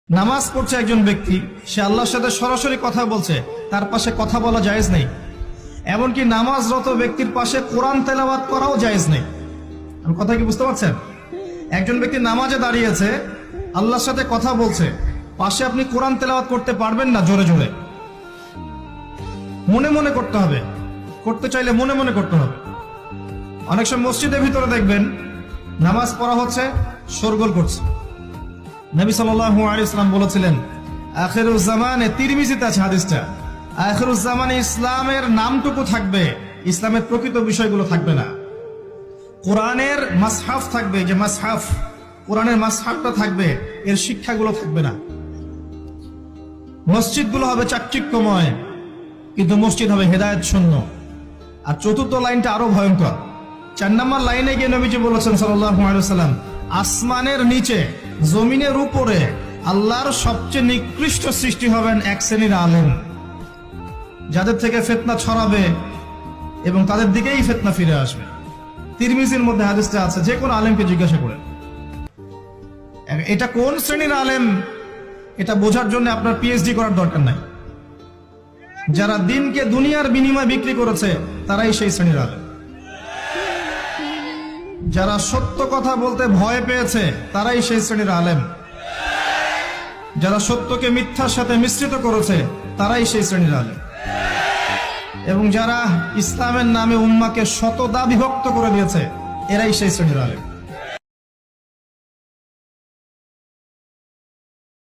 নামাজ পড়ছে একজন ব্যক্তি, সে আল্লাহর সাথে সরাসরি কথা বলছে, তার পাশে কথা বলা জায়েজ নেই। এমনকি নামাজরত ব্যক্তির পাশে কোরআন তেলাওয়াত করাও জায়েজ নেই। আমি কথা কি বুঝতে পারছেন? একজন ব্যক্তি নামাজে দাঁড়িয়েছে, আল্লাহর সাথে কথা বলছে, পাশে আপনি কোরআন তেলাওয়াত করতে পারবেন না জোরে জোরে। মনে মনে করতে হবে, করতে চাইলে মনে মনে করতে হবে। অনেক সময় মসজিদের ভিতরে দেখবেন নামাজ পড়া হচ্ছে, শোরগোল করছে। নবী সাল্লাল্লাহু আলাইহি ওয়াসাল্লাম বলেছিলেন, আখিরুজ জামানে, তিরমিজিতে আছে হাদিসটা, আখিরুজ জামানে ইসলামের নামটুকু থাকবে, ইসলামের প্রকৃত বিষয়গুলো থাকবে না। কোরআনের মাসহাফ থাকবে, যে মাসহাফ, কোরআনের মাসহাফটা থাকবে, এর শিক্ষাগুলো থাকবে না। মসজিদগুলো হবে চাকচিক্যময়, কিন্তু মসজিদ হবে হেদায়েত শূন্য। আর চতুর্থ লাইনটা আরো ভয়ঙ্কর। 4 নম্বর লাইনে গিয়ে নবীজি বলেছেন সাল্লাল্লাহু আলাইহি ওয়াসাল্লাম, আসমানের নিচে জমিনের উপরে আল্লাহর সবচেয়ে নিকৃষ্ট সৃষ্টি হবেন এক শ্রেণীর আলেম, যাদের থেকে ফিতনা ছড়াবে এবং তাদের দিকেই ফিতনা ফিরে আসবে। তিরমিজির মধ্যে হাদিসটা আছে, যে কোনো আলেমকে জিজ্ঞাসা করেন এটা কোন শ্রেণীর আলেম, এটা বোঝার জন্য আপনার পিএইচডি করার দরকার নাই। যারা দিনকে দুনিয়ার বিনিময়ে বিক্রি করেছে তারাই সেই শ্রেণীর আলেম। যারা সত্য কথা বলতে ভয় পেয়েছে তারাই সেই শ্রেণীর আলেম। যারা সত্যকে মিথ্যার সাথে মিশ্রিত করেছে তারাই সেই শ্রেণীর আলেম। এবং যারা ইসলামের নামে উম্মাকে শতদা বিভক্ত করে দিয়েছে এরাই সেই শ্রেণীর আলেম।